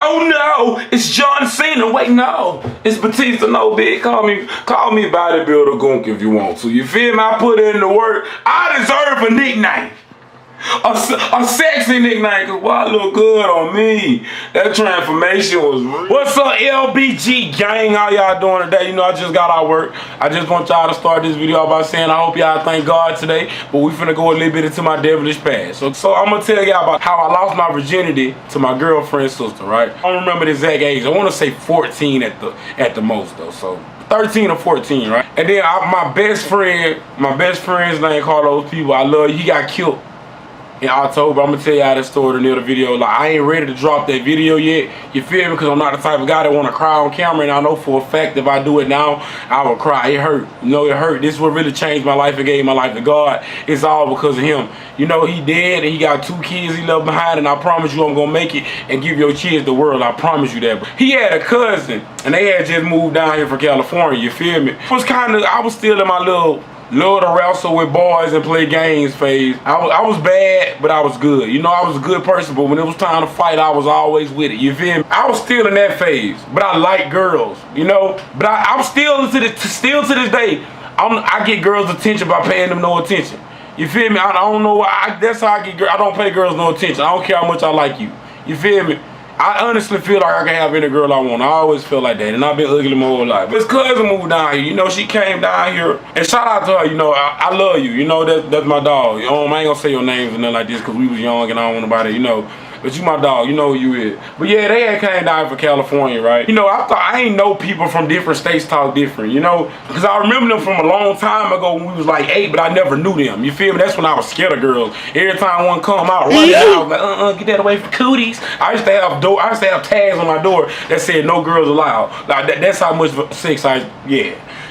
Oh no, it's John Cena. Wait, no, it's Batista. No, big. Call me bodybuilder Gunk if you want to. You feel me? I put in the work. I deserve a nickname. A sexy nickname, cause why look good on me? That transformation was real. What's up, LBG gang? How y'all doing today? You know, I just got out of work. I just want y'all to start this video by saying I hope y'all thank God today. But we finna go a little bit into my devilish past. So I'm gonna tell y'all about how I lost my virginity to my girlfriend's sister, right? I don't remember the exact age. I wanna say 14 at the most though, so 13 or 14, right? And then my best friend's name, called those people I love, he got killed in October. I'm gonna tell y'all that story near the video. Like, I ain't ready to drop that video yet. You feel me? Because I'm not the type of guy that want to cry on camera, and I know for a fact if I do it now, I will cry. It hurt. You know, it hurt. This is what really changed my life and gave my life to God. It's all because of him. You know, he dead and he got 2 kids he left behind, and I promise you I'm gonna make it and give your kids the world. I promise you that. He had a cousin, and they had just moved down here from California. You feel me? I was still in my little love to wrestle with boys and play games phase. I was bad, but I was good. You know, I was a good person, but when it was time to fight, I was always with it. You feel me? I was still in that phase, but I like girls, you know? But I'm still to this day, I get girls' attention by paying them no attention. You feel me? I don't know why. That's how I get girls. I don't pay girls no attention. I don't care how much I like you. You feel me? I honestly feel like I can have any girl I want. I always feel like that, and I've been ugly my whole life. His cousin moved down here. You know, she came down here, and shout out to her. You know, I love you. You know, that's my dog. You know, I ain't gonna say your names or nothing like this because we was young and I don't want nobody, you know. But you my dog, you know who you is. But yeah, they had came down from California, right? You know, I ain't know people from different states talk different, you know? Because I remember them from a long time ago when we was like 8, but I never knew them. You feel me? That's when I was scared of girls. Every time one come out, running out, I was like, get that away from cooties. I used to have tags on my door that said no girls allowed. Like that's how much sex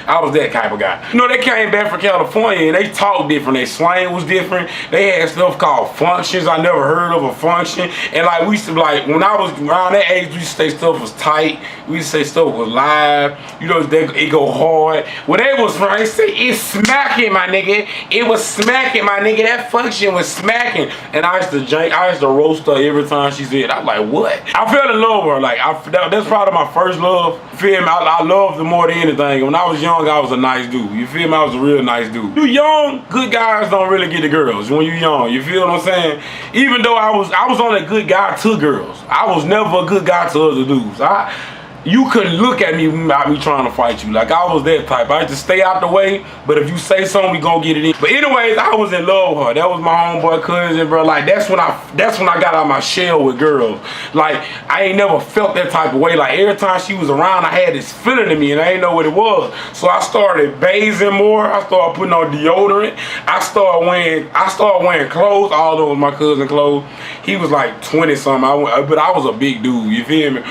I was that type of guy. You know, they came back from California and they talked different. Their slang was different. They had stuff called functions. I never heard of a function. And like, we used to, like, when I was around that age, we used to say stuff was tight. We used to say stuff was live. You know, it go hard. When they was from, they say, it's smacking, my nigga. It was smacking, my nigga. That function was smacking. And I used to roast her every time she said it. I was like, what? I fell in love with her. Like, that's probably my first love. Feel me? I loved her more than anything. When I was young, I was a nice dude. You feel me? I was a real nice dude. You young, good guys don't really get the girls when you young. You feel what I'm saying? Even though I was only a good guy to girls. I was never a good guy to other dudes. You couldn't look at me without me trying to fight you. Like, I was that type. I had to stay out the way, but if you say something, we gonna get it in. But anyways, I was in love with her. That was my homeboy cousin, bro. Like, that's when I got out of my shell with girls. Like, I ain't never felt that type of way. Like, every time she was around, I had this feeling in me, and I didn't know what it was. So I started bathing more. I started putting on deodorant. I started wearing clothes. All those my cousin clothes. He was like 20 something, but I was a big dude. You feel me?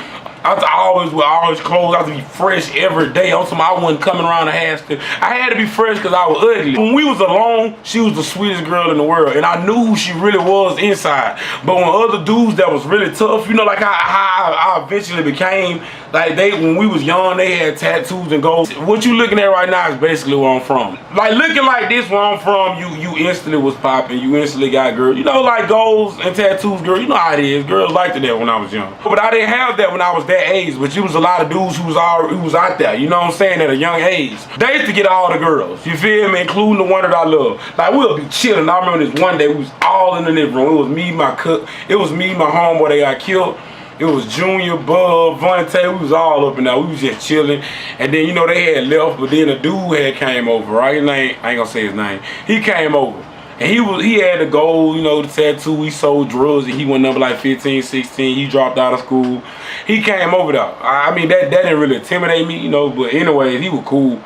I always clothes. I had to be fresh every day. Also, I wasn't coming around the house. I had to be fresh because I was ugly. When we was alone, she was the sweetest girl in the world, and I knew who she really was inside. But when other dudes that was really tough, you know, like how I eventually became, like when we was young, they had tattoos and goals. What you looking at right now is basically where I'm from. Like, looking like this where I'm from, you instantly was popping. You instantly got girl. You know, like goals and tattoos, girl. You know how it is. Girls liked that when I was young. But I didn't have that when I was that age, but you was a lot of dudes who was out there, you know what I'm saying, at a young age. They used to get all the girls, you feel me, including the one that I love. Like, we'll be chilling. I remember this one day, we was all in the living room. It was me, my homeboy that got killed. It was Junior, Bub, Vontae. We was all up in there. We was just chilling. And then, you know, they had left, but then a dude had came over, right? His name, I ain't gonna say his name. He came over. And he had the goal, you know, the tattoo. He sold drugs, and he went up like 15, 16. He dropped out of school. He came over there. I mean, that didn't really intimidate me, you know, but anyways, he was cool.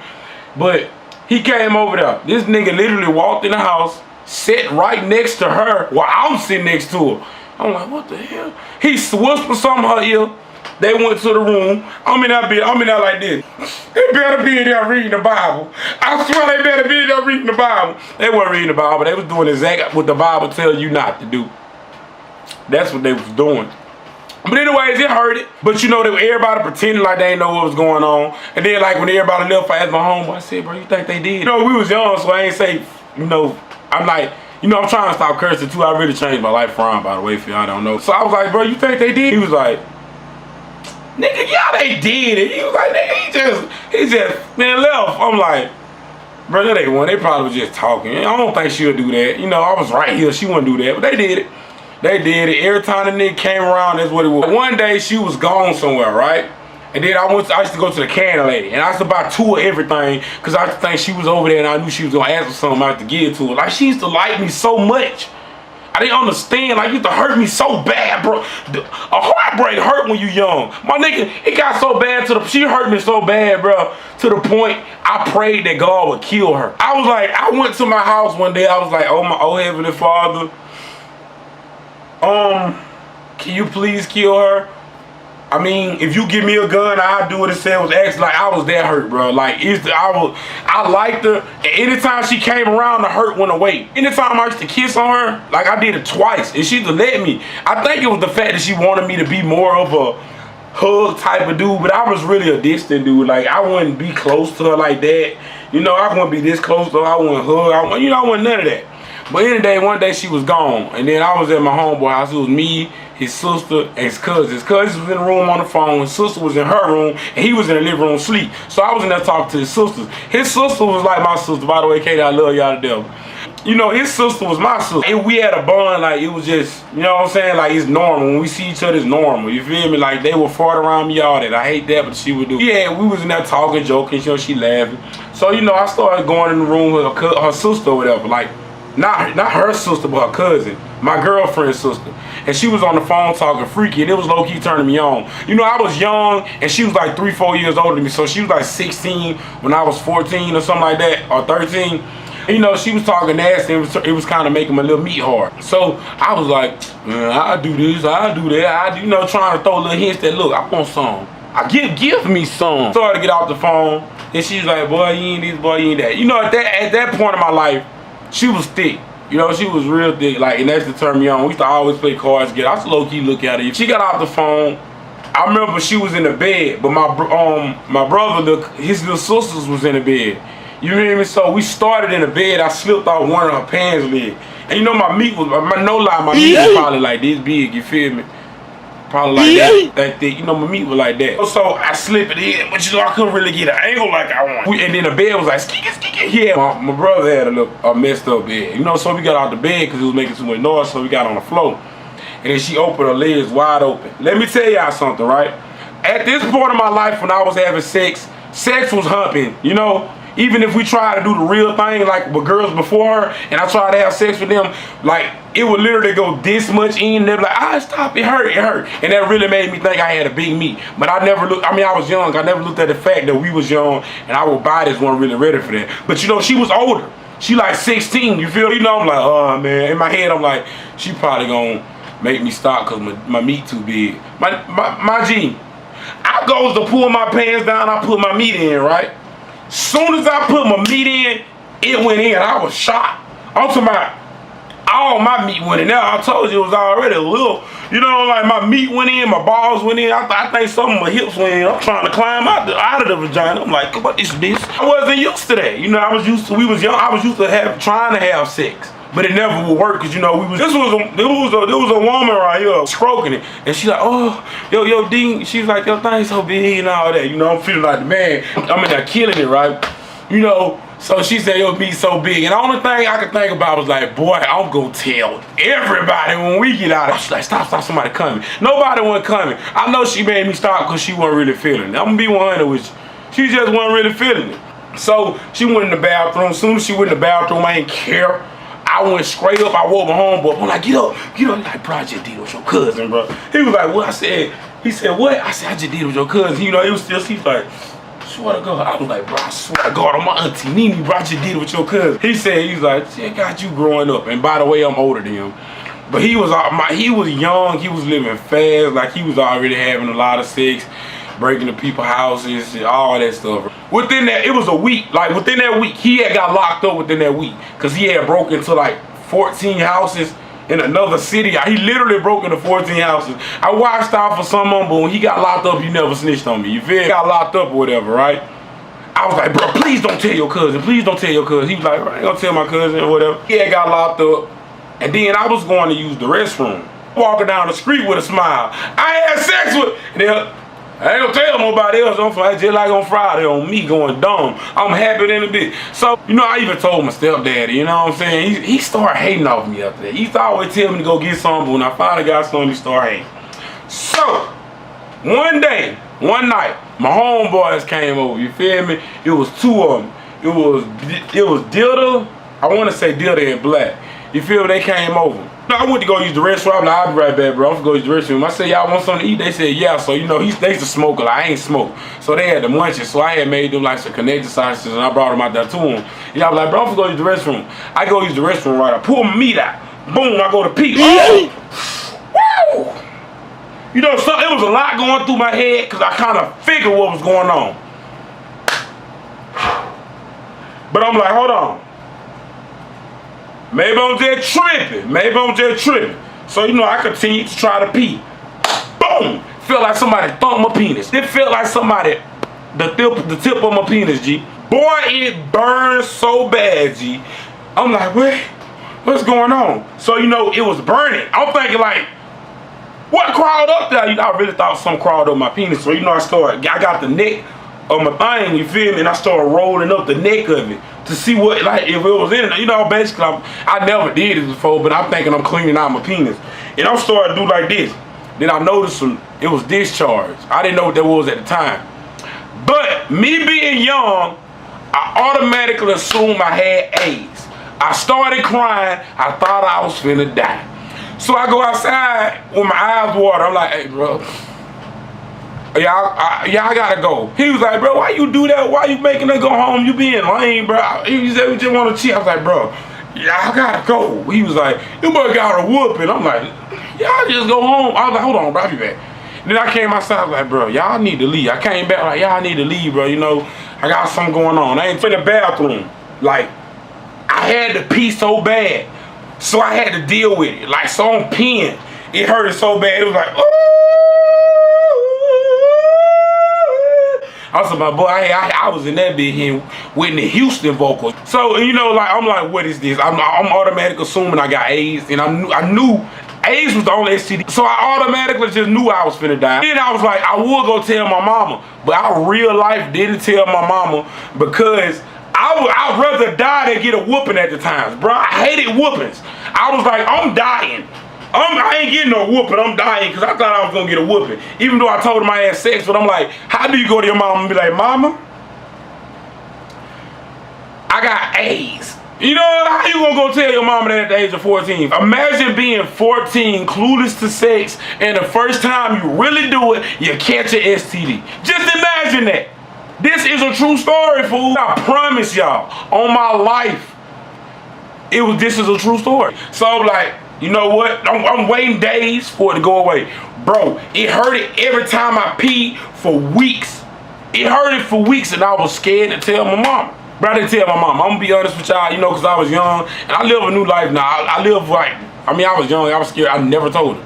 But he came over there. This nigga literally walked in the house, sat right next to her while I'm sitting next to her. I'm like, what the hell? He whispered something in her ear. They went to the room. I'm in there like this. They better be in there reading the Bible. I swear they better be in there reading the Bible. They weren't reading the Bible. They was doing exactly what the Bible tells you not to do. That's what they was doing. But anyways, it hurt it. But you know, everybody pretending like they didn't know what was going on. And then, like, when everybody left, I asked my homeboy, I said, bro, you think they did? You know, we was young, so I ain't say, you know, I'm like, you know, I'm trying to stop cursing too. I really changed my life around, by the way, if y'all don't know. So I was like, bro, you think they did? He was like, nigga, yeah, they did it. He was like, nigga, he just, man, left. I'm like, bro, that ain't one. They probably was just talking. I don't think she'll do that. You know, I was right here. She wouldn't do that, but they did it. They did it. Every time the nigga came around, that's what it was. One day, she was gone somewhere, right? And then I used to go to the candy lady, and I used to buy 2 of everything, because I used to think she was over there, and I knew she was going to ask for something I used to give to her. Like, she used to like me so much. I didn't understand. Like, it used to hurt me so bad, bro. A heartbreak hurt when you young. My nigga, it got so bad she hurt me so bad, bro, to the point I prayed that God would kill her. I was like, I went to my house one day. I was like, oh Heavenly Father, can you please kill her? I mean, if you give me a gun, I'll do what it said was X. Like, I was that hurt, bro. Like, I liked her. And anytime she came around, the hurt went away. Anytime I used to kiss on her, like, I did it twice, and she used to let me. I think it was the fact that she wanted me to be more of a hug type of dude, but I was really a distant dude. Like, I wouldn't be close to her like that. You know, I wouldn't be this close to her. I wouldn't hug. I wouldn't none of that. But one day she was gone, and then I was at my homeboy house. It was me, his sister, and his cousin. His cousin was in the room on the phone. His sister was in her room, and he was in the living room asleep. So I was in there talking to his sisters. His sister was like my sister. By the way, Katie, I love y'all to death. You know, his sister was my sister. And we had a bond, like, it was just, you know what I'm saying? Like, it's normal. When we see each other, it's normal. You feel me? Like, they would fart around me, all that. I hate that, but she would do. Yeah, we was in there talking, joking, you know, she laughing. So, you know, I started going in the room with her sister or whatever. Like, not her sister, but her cousin, my girlfriend's sister. And she was on the phone talking freaky, and it was low-key turning me on. You know, I was young, and she was like 3-4 years older than me, so she was like 16 when I was 14 or something like that, or 13. And, you know, she was talking nasty, and it was kind of making my little meat hard. So I was like, man, I'll do this, I'll do that, you know, trying to throw little hints that, look, I want some. Give me some. Started to get off the phone, and she was like, boy, you ain't this, boy, you ain't that. You know, at that point in my life, she was thick. You know, she was real thick, like, and that's to turn me on. We used to always play cards together. I used to low-key look at her. She got off the phone. I remember she was in the bed, but my brother, his little sisters was in the bed. You hear me? So we started in the bed. I slipped off one of her pants leg. And you know, my meat was, no lie, my meat was probably like this big, you feel me? Probably like that thick. You know, my meat was like that. So I slipped it in, but you know, I couldn't really get an angle like I wanted. And then the bed was like, skiki. Yeah, my brother had a messed up bed. You know, so we got out the bed because it was making too much noise, so we got on the floor. And then she opened her legs wide open. Let me tell y'all something, right? At this point in my life, when I was having sex was humping, you know? Even if we tried to do the real thing, like with girls before her, and I tried to have sex with them, like, it would literally go this much in, and they'd be like, stop, it hurt. And that really made me think I had a big meat. But I never looked, I mean, I was young, I never looked at the fact that we was young, and our bodies weren't really ready for that. But you know, she was older. She like 16, you feel? You know, I'm like, oh man, in my head, I'm like, she probably gonna make me stop because my meat too big. My G, I goes to pull my pants down, I put my meat in, right? Soon as I put my meat in, it went in. I was shocked. I'm talking about all my meat went in. Now I told you it was already a little, you know, like my meat went in, my balls went in. I think some of my hips went in. I'm trying to climb out of the vagina. I'm like, what is this? I wasn't used to that. You know, we was young. I was used to trying to have sex. But it never would work because, you know, there was a woman right here stroking it, and she's like, oh, yo, Dean, she's like, your thing's so big and all that, you know, I'm feeling like the man, I'm in there killing it, right, you know, so she said, your meat's so big, and the only thing I could think about was like, boy, I'm gonna tell everybody when we get out of, she's like, stop, somebody coming. Nobody wasn't coming. I know she made me stop because she wasn't really feeling it. I'm gonna be 100 with you. She just wasn't really feeling it. So she went in the bathroom. As soon as she went in the bathroom, I ain't care. I went straight up, I woke my homeboy. I'm like, get up. He's like, bro, I just did it with your cousin, bro. He was like, what? He said, what? I said, I just did it with your cousin. You know, it was still, he's like, swear to God. I was like, bro, I swear to God, on my auntie Nene, bro, I just did it with your cousin. He said, he's like, I got you growing up. And by the way, I'm older than him. But he was young, he was living fast, like he was already having a lot of sex, breaking into people's houses, and all that stuff. Within that, it was a week. Like within that week, he had got locked up within that week because he had broke into like 14 houses in another city. He literally broke into 14 houses. I watched out for some of them, but when he got locked up, he never snitched on me. You feel? He got locked up or whatever, right? I was like, bro, please don't tell your cousin. Please don't tell your cousin. He was like, I ain't gonna tell my cousin or whatever. He had got locked up, and then I was going to use the restroom. Walking down the street with a smile. I had sex with, and then I ain't gonna tell nobody else. I'm just like on Friday on me going dumb. I'm happy in a bit. So, you know, I even told my stepdaddy, you know what I'm saying? He started hating off me after that. He used to always tell me to go get something, but when I finally got something, he started hating. So, one night, my homeboys came over, you feel me? It was two of them. It was Dilda, I want to say Dilda and Black. You feel me? They came over. I went to go use the restroom. I'm like, I'll be right back, bro. I'm gonna go use the restroom. I said, y'all want something to eat? They said, yeah. So, you know, they used to smoke. Like, I ain't smoke. So they had the munchies. So I had made them like some connected sausages and I brought them out there to them. You know, I was like, bro, I'm gonna go use the restroom. I go use the restroom, right? I pull my meat out. Boom, I go to pee. Oh! Woo! You know, it was a lot going through my head because I kind of figured what was going on. But I'm like, hold on. Maybe I'm just tripping. So, you know, I continued to try to pee. Boom! Felt like somebody thumped my penis. It felt like somebody, the tip of my penis, G. Boy, it burned so bad, G. I'm like, what's going on? So, you know, it was burning. I'm thinking like, what crawled up there? You know, I really thought something crawled up my penis. So, you know, I got the neck of my thing, you feel me? And I started rolling up the neck of it to see what, like, if it was in it. You know, basically, I never did it before, but I'm thinking I'm cleaning out my penis. And I'm starting to do like this. Then I noticed it was discharged. I didn't know what that was at the time. But me being young, I automatically assumed I had AIDS. I started crying. I thought I was finna die. So I go outside with my eyes water. I'm like, hey, bro. Y'all gotta go. He was like, bro, why you do that? Why you making her go home? You being lame, bro. He said, we just want to cheat. I was like, bro, y'all gotta go. He was like, you must got a whooping. I'm like, y'all just go home. I was like, hold on, bro, I'll be back. Then I came outside, I was like, bro, y'all need to leave. I came back like, y'all need to leave, bro. You know, I got something going on. I ain't in the bathroom. Like, I had to pee so bad. So I had to deal with it. Like, so I'm peeing. It hurted so bad. It was like, ooh. I was like, my boy, I was in that bit here with the Houston vocals. So, you know, like, I'm like, what is this? I'm automatically assuming I got AIDS, and I knew AIDS was the only STD. So I automatically just knew I was finna die. Then I was like, I would go tell my mama, but I real life didn't tell my mama because I'd rather die than get a whooping at the times, bro. I hated whoopings. I was like, I'm dying. I ain't getting no whooping, I'm dying because I thought I was gonna get a whooping. Even though I told him I had sex, but I'm like, how do you go to your mama and be like, mama, I got AIDS? You know, how you gonna go tell your mama that at the age of 14? Imagine being 14, clueless to sex, and the first time you really do it, you catch an STD. Just imagine that. This is a true story, fool. I promise y'all, on my life, this is a true story. So like, you know what? I'm waiting days for it to go away. Bro, it hurted every time I peed for weeks. It hurted for weeks and I was scared to tell my mom. Bro, I didn't tell my mom. I'm gonna be honest with y'all, you know, because I was young and I live a new life now. I live like, I was young, I was scared. I never told her.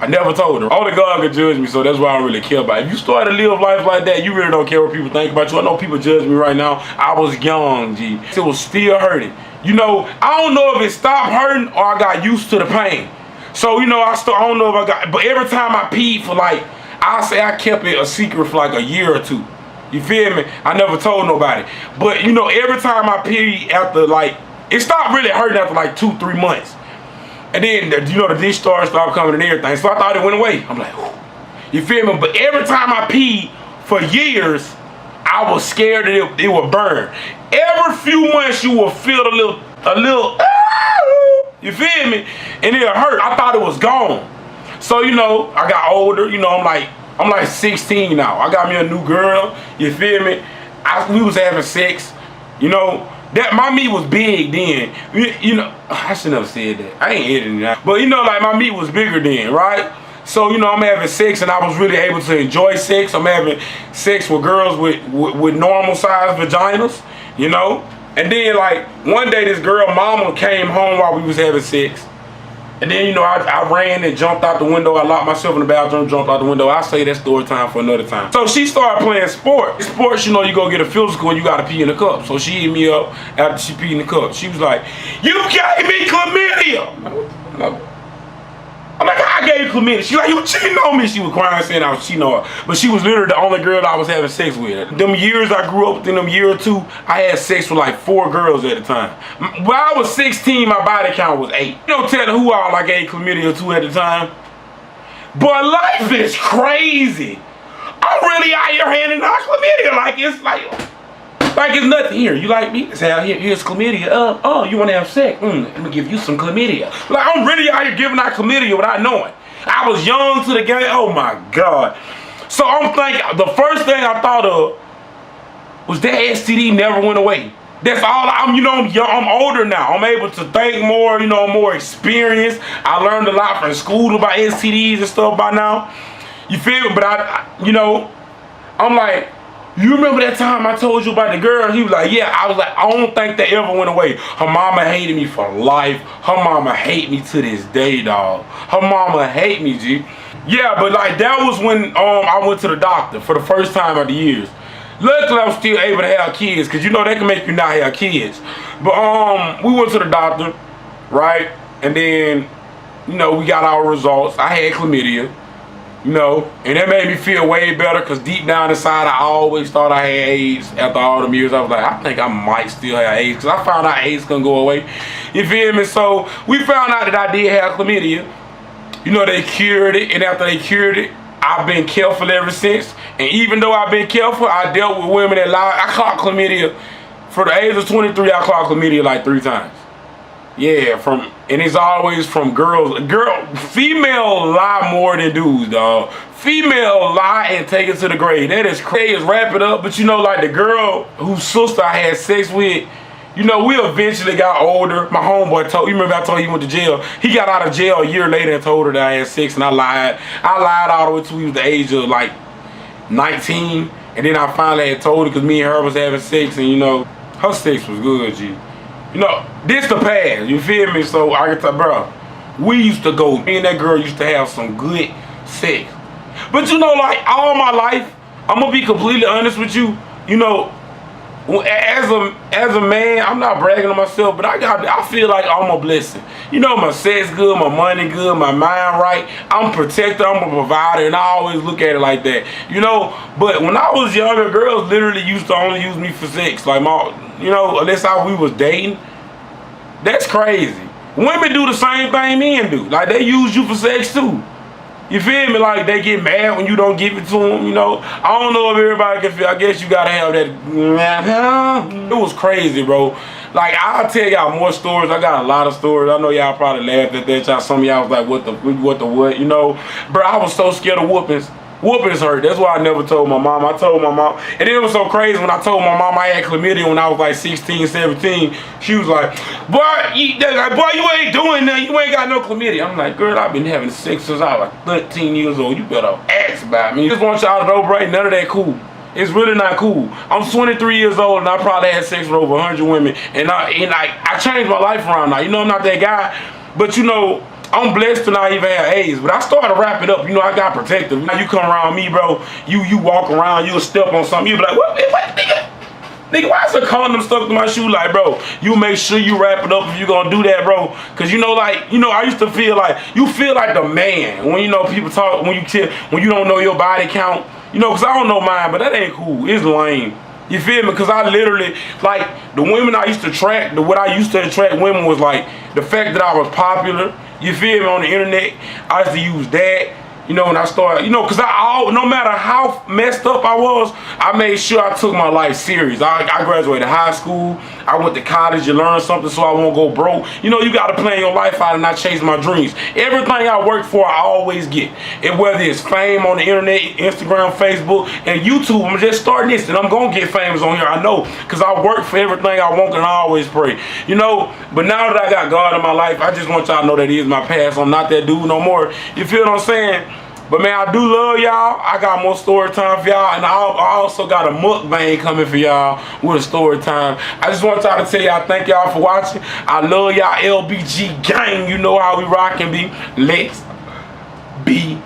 Only God could judge me, so that's why I don't really care about it. If you start to live life like that, you really don't care what people think about you. I know people judge me right now. I was young, G. It was still hurting. You know, I don't know if it stopped hurting or I got used to the pain. So, you know, I don't know if I got, but every time I peed for like, I'll say I kept it a secret for like a year or two. You feel me? I never told nobody. But, you know, every time I peed after like, it stopped really hurting after like 2-3 months. And then, you know, the discharge started coming and everything. So I thought it went away. I'm like, whew. You feel me? But every time I peed for years, I was scared that it would burn. Every few months you will feel a little, you feel me? And it'll hurt. I thought it was gone. So, you know, I got older, you know, I'm like 16 now. I got me a new girl, you feel me? We was having sex, you know. That my meat was big then. You know, I should never said that. I ain't editing that. But you know, like my meat was bigger then, right? So, you know, I'm having sex and I was really able to enjoy sex. I'm having sex with girls with normal sized vaginas, you know? And then like one day this girl mama came home while we was having sex. And then, you know, I ran and jumped out the window. I locked myself in the bathroom, jumped out the window. I'll say that story time for another time. So she started playing sports. Sports, you know, you go get a physical and you got to pee in the cup. So she hit me up after she peed in the cup. She was like, you gave me chlamydia. I'm like, I gave you chlamydia. She like, you cheating on me. She was crying saying I was cheating on her. But she was literally the only girl I was having sex with. Them years I grew up, within them year or two, I had sex with like 4 girls at the time. When I was 16, my body count was 8. You don't tell who all I gave chlamydia to at the time. But life is crazy. I'm really out here handing out chlamydia like it's nothing. Here, you like me? Say, here's chlamydia. Oh, you want to have sex? Let me give you some chlamydia. Like, I'm really out here giving out chlamydia without knowing. I was young to the game. Oh my God. So I'm thinking, the first thing I thought of was that STD never went away. That's all. I'm young, I'm older now. I'm able to think more, more experienced. I learned a lot from school about STDs and stuff by now. You feel me? But I'm like, you remember that time I told you about the girl? He was like, yeah. I was like, I don't think that ever went away. Her mama hated me for life. Her mama hate me to this day, dog. Her mama hate me, G. Yeah, but like that was when I went to the doctor for the first time after years. Luckily, I'm still able to have kids, because they can make you not have kids. But we went to the doctor, right? And then, we got our results. I had chlamydia. And that made me feel way better, because deep down inside I always thought I had AIDS. After all them years, I was like, I think I might still have AIDS, because I found out AIDS couldn't go away. You feel me? So we found out that I did have chlamydia. They cured it, and after they cured it, I've been careful ever since. And even though I've been careful, I dealt with women that lied. I caught chlamydia, for the age of 23, I caught chlamydia like 3 times. Yeah, and it's always from girls. Female lie more than dudes, dog. Female lie and take it to the grave. That is crazy. Wrap it up. But like the girl whose sister I had sex with, we eventually got older. My homeboy told, you remember I told you he went to jail. He got out of jail a year later and told her that I had sex, and I lied. I lied all the way till he was the age of like 19. And then I finally had told her, because me and her was having sex, and her sex was good, G. This the past, you feel me? So I can tell, bro, we used to go, me and that girl used to have some good sex. But like all my life, I'm gonna be completely honest with you, as a man, I'm not bragging on myself, but I feel like I'm a blessing. My sex good, my money good, my mind right. I'm protected, I'm a provider, and I always look at it like that. But when I was younger, girls literally used to only use me for sex. Like unless we was dating. That's crazy. Women do the same thing men do. Like they use you for sex too. You feel me? Like they get mad when you don't give it to them, I don't know if everybody can feel. I guess you gotta have that. It was crazy, bro. Like I'll tell y'all more stories. I got a lot of stories. I know y'all probably laughed at that. Some of y'all was like, what? Bro, I was so scared of whoopings. Whoopings hurt. That's why I never told my mom. I told my mom. And then it was so crazy when I told my mom I had chlamydia when I was like 16, 17. She was like, boy, you ain't doing nothing. You ain't got no chlamydia. I'm like, girl, I've been having sex since I was like 13 years old. You better ask about me. I just want y'all to know, right? None of that cool. It's really not cool. I'm 23 years old and I probably had sex with over 100 women. And I changed my life around now. I'm not that guy. But I'm blessed to not even have AIDS, but I started wrapping up. I got protective. Now you come around me, bro. You walk around, you'll step on something. You be like, what nigga, why is a condom stuck to my shoe? Like, bro, you make sure you wrap it up if you gonna do that, bro. Cause I used to feel like you feel like the man when people talk when you don't know your body count. Cause I don't know mine, but that ain't cool. It's lame. You feel me? Because I literally, like, the women I used to attract, what I used to attract women was like the fact that I was popular. You feel me? On the internet, I used to use that. When I started, because no matter how messed up I was, I made sure I took my life serious. I graduated high school. I went to college to learn something so I won't go broke. You got to plan your life out and not chase my dreams. Everything I work for, I always get. And whether it's fame on the internet, Instagram, Facebook, and YouTube, I'm just starting this and I'm going to get famous on here. I know, because I work for everything I want and I always pray. But now that I got God in my life, I just want y'all to know that He is my past. I'm not that dude no more. You feel what I'm saying? But man, I do love y'all. I got more story time for y'all, and I also got a mukbang coming for y'all with a story time. I just want y'all to tell y'all thank y'all for watching. I love y'all, LBG gang. You know how we rock and be. Let's be